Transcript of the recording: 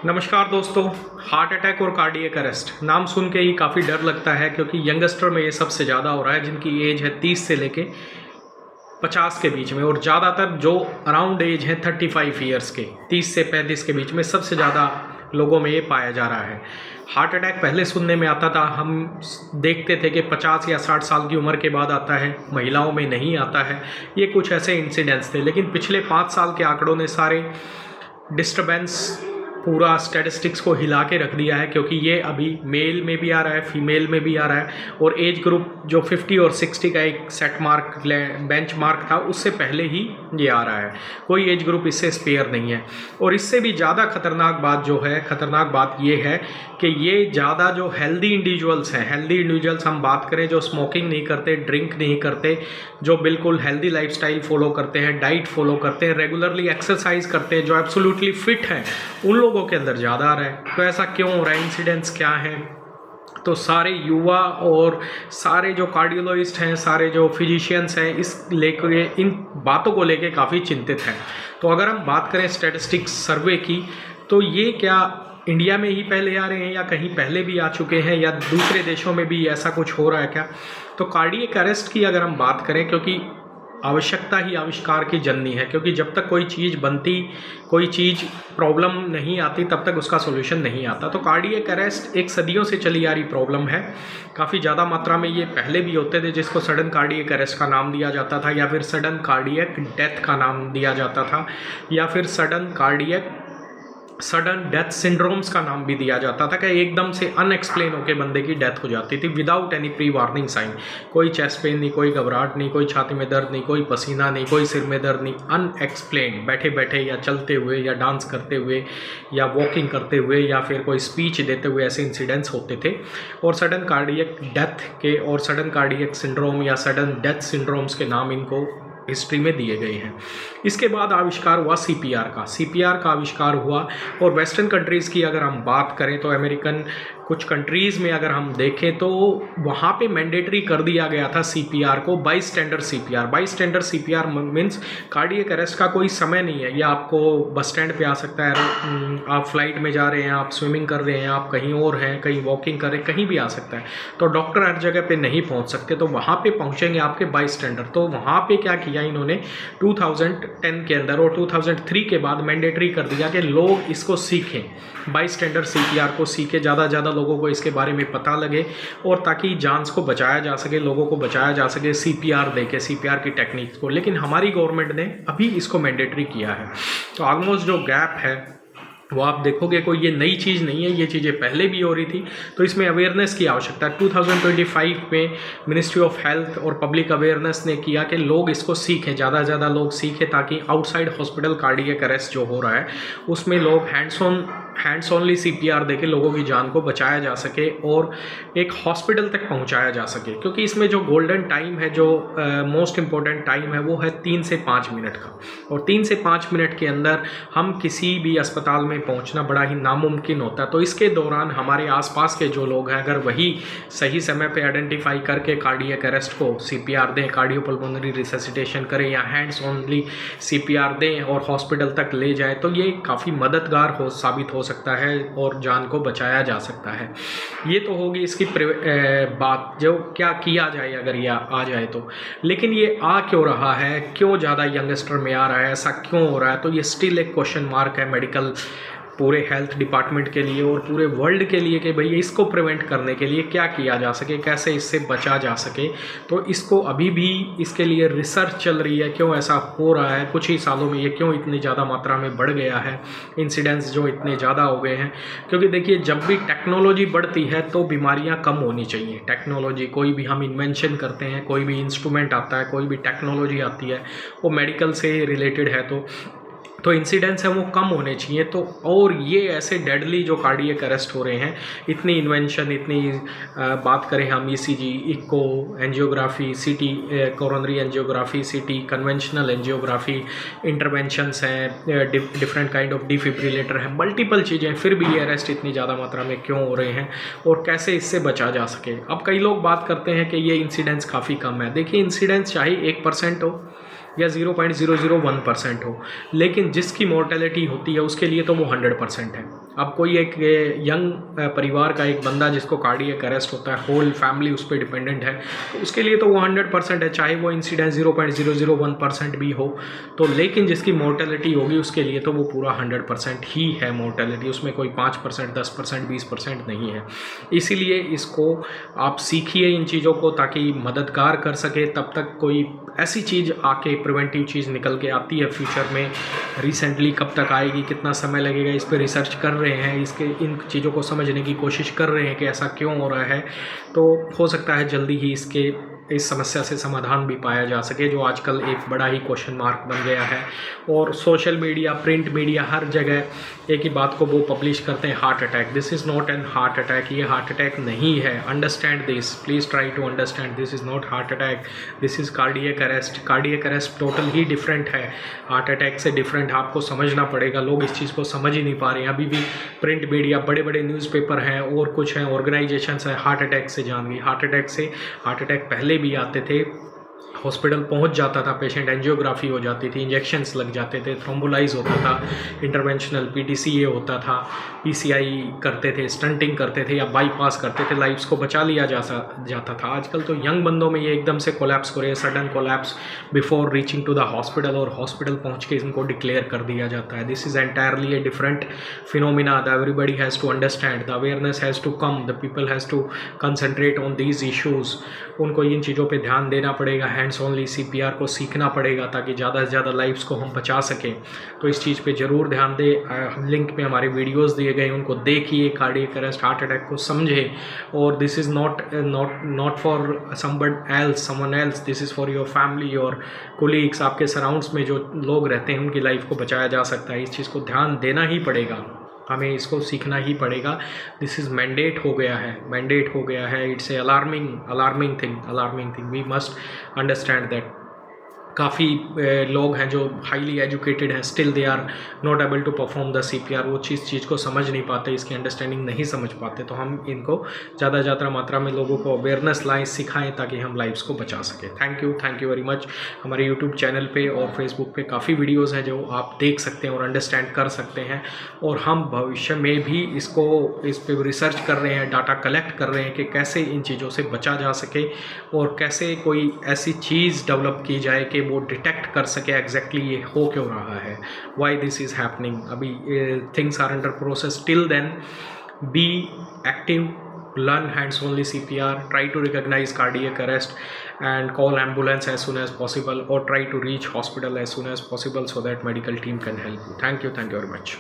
नमस्कार दोस्तों। Heart attack और कार्डियक अरेस्ट नाम सुन के ही काफ़ी डर लगता है, क्योंकि यंगस्टर में ये सबसे ज़्यादा हो रहा है जिनकी एज है 30 से लेके 50 के बीच में, और ज़्यादातर जो अराउंड एज है 35 ईयर्स के 30 से 35 के बीच में सबसे ज़्यादा लोगों में ये पाया जा रहा है। हार्ट अटैक पहले सुनने में आता था, हम देखते थे कि 50 या 60 साल की उम्र के बाद आता है, महिलाओं में नहीं आता है। ये कुछ ऐसे इंसिडेंट्स थे, लेकिन पिछले 5 साल के आंकड़ों ने सारे डिस्टर्बेंस पूरा स्टैटिस्टिक्स को हिला के रख दिया है, क्योंकि ये अभी मेल में भी आ रहा है, फीमेल में भी आ रहा है, और एज ग्रुप जो 50 और 60 का एक सेट मार्क बेंच मार्क था उससे पहले ही ये आ रहा है। कोई एज ग्रुप इससे स्पेयर नहीं है। और इससे भी ज़्यादा खतरनाक बात ये है कि ये ज़्यादा जो हेल्दी इंडिविजुअल्स हम बात करें, जो स्मोकिंग नहीं करते, ड्रिंक नहीं करते, जो बिल्कुल हेल्दी लाइफस्टाइल फॉलो करते हैं, डाइट फॉलो करते हैं, रेगुलरली एक्सरसाइज करते हैं, जो एब्सोल्युटली फिट हैं, उन लोगों के अंदर ज़्यादा आ रहा है। तो ऐसा क्यों हो रहा है, इंसिडेंट्स क्या हैं? तो सारे युवा और सारे जो कार्डियोलॉजिस्ट हैं, सारे जो फिजिशियंस हैं, इन बातों को लेके काफ़ी चिंतित हैं। तो अगर हम बात करें स्टैटिस्टिक्स सर्वे की, तो ये क्या इंडिया में ही पहले आ रहे हैं या कहीं पहले भी आ चुके हैं, या दूसरे देशों में भी ऐसा कुछ हो रहा है क्या? तो कार्डियक अरेस्ट की अगर हम बात करें, क्योंकि आवश्यकता ही आविष्कार की जननी है, क्योंकि जब तक कोई चीज़ बनती, कोई चीज़ प्रॉब्लम नहीं आती, तब तक उसका सॉल्यूशन नहीं आता। तो कार्डियक अरेस्ट एक सदियों से चली आ रही प्रॉब्लम है। काफ़ी ज़्यादा मात्रा में ये पहले भी होते थे, जिसको सडन कार्डियक अरेस्ट का नाम दिया जाता था, या फिर सडन कार्डियक डेथ का नाम दिया जाता था, या फिर सडन डेथ सिंड्रोम्स का नाम भी दिया जाता था, कि एकदम से अनएक्सप्लेन होकर बंदे की डेथ हो जाती थी without any pre warning sign. कोई चेस्ट पेन नहीं, कोई घबराहट नहीं, कोई छाती में दर्द नहीं, कोई पसीना नहीं, कोई सिर में दर्द नहीं, अनएक्सप्लेन, बैठे बैठे या चलते हुए या डांस करते हुए या वॉकिंग करते हुए या फिर कोई स्पीच देते हुए ऐसे इंसिडेंट्स होते थे। और सडन कार्डियक डेथ के और सडन कार्डियक सिंड्रोम या सडन डेथ सिंड्रोम्स के नाम इनको हिस्ट्री में दिए गए हैं। इसके बाद आविष्कार हुआ सीपीआर का आविष्कार हुआ। और वेस्टर्न कंट्रीज़ की अगर हम बात करें, तो अमेरिकन कुछ कंट्रीज़ में अगर हम देखें, तो वहाँ पे मैंडेटरी कर दिया गया था सीपीआर को, bystander CPR means cardiac arrest का कोई समय नहीं है। या आपको बस स्टैंड पे आ सकता है, आप फ्लाइट में जा रहे हैं, आप स्विमिंग कर रहे हैं, आप कहीं और हैं, कहीं वॉकिंग कर रहे हैं, कहीं भी आ सकता है। तो डॉक्टर हर जगह पे नहीं पहुँच सकते, तो वहाँ पे पहुँचेंगे आपके बाईस्टैंडर। तो वहाँ पे क्या किया इन्होंने 2010 के अंदर और 2003 के बाद मैंडेटरी कर दिया कि लोग इसको सीखें, बाईस्टैंडर सीपीआर को सीखें, ज़्यादा लोगों को इसके बारे में पता लगे, और ताकि जान को बचाया जा सके, लोगों को बचाया जा सके सीपीआर देके, सीपीआर की टेक्निक को। लेकिन हमारी गवर्नमेंट ने अभी इसको मैंडेटरी किया है। तो ऑलमोस्ट जो गैप है वो आप देखोगे, कोई ये नई चीज़ नहीं है, ये चीज़ें पहले भी हो रही थी। तो इसमें अवेयरनेस की आवश्यकता है। 2025 में मिनिस्ट्री ऑफ हेल्थ और पब्लिक अवेयरनेस ने किया कि लोग इसको सीखें, ज़्यादा से ज़्यादा लोग सीखें, ताकि आउटसाइड हॉस्पिटल कार्डियक अरेस्ट जो हो रहा है उसमें लोग हैंड्स ओनली सीपीआर देके लोगों की जान को बचाया जा सके और एक हॉस्पिटल तक पहुंचाया जा सके। क्योंकि इसमें जो गोल्डन टाइम है, जो मोस्ट इम्पॉर्टेंट टाइम है, वो है 3 से 5 मिनट का। और 3 से 5 मिनट के अंदर हम किसी भी अस्पताल में पहुंचना बड़ा ही नामुमकिन होता है। तो इसके दौरान हमारे आसपास के जो लोग हैं, अगर वही सही समय पे आइडेंटिफाई करके कार्डियक अरेस्ट को सीपीआर दें, कार्डियोपल्मोनरी रिससिटेशन करें, या हैंड्स ओनली सीपीआर दें और हॉस्पिटल तक ले जाएं, तो ये काफ़ी मददगार साबित हो सकता है और जान को बचाया जा सकता है। ये तो होगी इसकी बात, जो क्या किया जाए अगर ये आ जाए तो। लेकिन ये आ क्यों रहा है, क्यों ज़्यादा यंगस्टर में आ रहा है, ऐसा क्यों हो रहा है? तो ये स्टिल एक क्वेश्चन मार्क है मेडिकल पूरे हेल्थ डिपार्टमेंट के लिए और पूरे वर्ल्ड के लिए, कि भाई इसको प्रिवेंट करने के लिए क्या किया जा सके, कैसे इससे बचा जा सके। तो इसको अभी भी इसके लिए रिसर्च चल रही है, क्यों ऐसा हो रहा है, कुछ ही सालों में ये क्यों इतनी ज़्यादा मात्रा में बढ़ गया है, इंसिडेंट्स जो इतने ज़्यादा हो गए हैं। क्योंकि देखिए, जब भी टेक्नोलॉजी बढ़ती है तो बीमारियाँ कम होनी चाहिए। टेक्नोलॉजी, कोई भी हम इन्वेंशन करते हैं, कोई भी इंस्ट्रूमेंट आता है, कोई भी टेक्नोलॉजी आती है, वो मेडिकल से रिलेटेड है, तो इंसिडेंट्स हैं वो कम होने चाहिए। तो और ये ऐसे डेडली जो कार्डियक अरेस्ट हो रहे हैं, इतनी इन्वेंशन, इतनी बात करें हम ईसीजी, इको, एंजियोग्राफी, सीटी, कोरोनरी एंजियोग्राफी, सीटी, कन्वेंशनल एंजियोग्राफी, इंटरवेंशंस हैं, डिफरेंट काइंड ऑफ डिफिब्रिलेटर हैं, मल्टीपल चीज़ें, फिर भी ये अरेस्ट इतनी ज़्यादा मात्रा में क्यों हो रहे हैं और कैसे इससे बचा जा सके। अब कई लोग बात करते हैं कि ये इंसिडेंट्स काफ़ी कम है। देखिए, इंसिडेंट्स चाहे 1% हो या 0.001% हो, लेकिन जिसकी मोर्टेलिटी होती है उसके लिए तो वो 100% है। अब कोई एक यंग परिवार का एक बंदा जिसको कार्डियक अरेस्ट होता है, होल फैमिली उस पर डिपेंडेंट है, तो उसके लिए तो वो 100% है, चाहे वो इंसिडेंस 0.001% भी हो तो। लेकिन जिसकी मोर्टेलिटी होगी उसके लिए तो वो पूरा 100% ही है मोर्टेलिटी, उसमें कोई 5%, 10%, 20% नहीं है। इसीलिए इसको आप सीखिए इन चीज़ों को, ताकि मददगार कर सके। तब तक कोई ऐसी चीज़ आके प्रिवेंटिव चीज़ निकल के आती है फ्यूचर में, रिसेंटली कब तक आएगी, कितना समय लगेगा, इस पर रिसर्च कर रहे हैं, इसके इन चीज़ों को समझने की कोशिश कर रहे हैं कि ऐसा क्यों हो रहा है। तो हो सकता है जल्दी ही इस समस्या से समाधान भी पाया जा सके, जो आजकल एक बड़ा ही क्वेश्चन मार्क बन गया है। और सोशल मीडिया, प्रिंट मीडिया, हर जगह एक ही बात को वो पब्लिश करते हैं, heart attack. This is not an heart attack, ये हार्ट अटैक नहीं है। Understand this, please try to understand, this is not heart attack, this is cardiac arrest. Cardiac arrest total ही डिफरेंट है, हार्ट अटैक से different. आपको समझना पड़ेगा, लोग इस चीज़ को समझ ही नहीं पा रहे हैं। अभी भी प्रिंट मीडिया, बड़े बड़े न्यूज़पेपर हैं और कुछ हैं, ऑर्गेनाइजेशंस हैं, हार्ट अटैक से जान गई। हार्ट अटैक पहले भी आते थे, हॉस्पिटल पहुंच जाता था पेशेंट, एंजियोग्राफी हो जाती थी, इंजेक्शंस लग जाते थे, थ्रोम्बोलाइज होता था, इंटरवेंशनल पीटीसीए होता था, पीसीआई करते थे, स्टंटिंग करते थे या बाईपास करते थे, लाइफ्स को बचा लिया जाता था। आजकल तो यंग बंदों में ये एकदम से कोलैप्स हो रहे हैं, sudden collapse before reaching to the hospital, और हॉस्पिटल पहुँच के इनको डिक्लेयर कर दिया जाता है। This is entirely a different phenomena that everybody has to understand, the awareness has to come, the people has to concentrate on these issues. उनको इन चीज़ों पर ध्यान देना पड़ेगा, हैंड्स ओनली सीपीआर को सीखना पड़ेगा, ताकि ज़्यादा से ज़्यादा लाइफ्स को हम बचा सकें। तो इस चीज़ पे ज़रूर ध्यान दें। लिंक में हमारे वीडियोस दिए गए, उनको देखिए, कार्डियक अरेस्ट, हार्ट अटैक को समझें। और this is not for someone else, this is for your family और कोलीग्स। आपके सराउंड्स में जो लोग रहते हैं उनकी लाइफ को बचाया जा सकता है। इस चीज़ को ध्यान देना ही पड़ेगा, हमें इसको सीखना ही पड़ेगा। दिस इज़ मैंडेट हो गया है। It's a alarming thing. We must understand that. काफ़ी लोग हैं जो हाईली एजुकेटेड हैं, still they are not able to perform the CPR. वो चीज़ को समझ नहीं पाते, इसकी अंडरस्टैंडिंग नहीं समझ पाते। तो हम इनको ज़्यादा मात्रा में लोगों को अवेयरनेस लाएँ, सिखाएं, ताकि हम लाइफ्स को बचा सकें। Thank you very much. हमारे यूट्यूब चैनल पे और फेसबुक पे काफ़ी वीडियोज़ हैं जो आप देख सकते हैं और अंडरस्टैंड कर सकते हैं। और हम भविष्य में भी इस पर रिसर्च कर रहे हैं, डाटा कलेक्ट कर रहे हैं कि कैसे इन चीज़ों से बचा जा सके और कैसे कोई ऐसी चीज़ डेवलप की जाए कि वो डिटेक्ट कर सके एग्जैक्टली ये हो क्यों रहा है, व्हाई दिस इज़ हैपनिंग। अभी things are under process. Till then be active, learn hands only CPR, try to recognize cardiac arrest and call ambulance as soon as possible, or try to reach hospital as soon as possible so that medical team can help you. Thank you very much.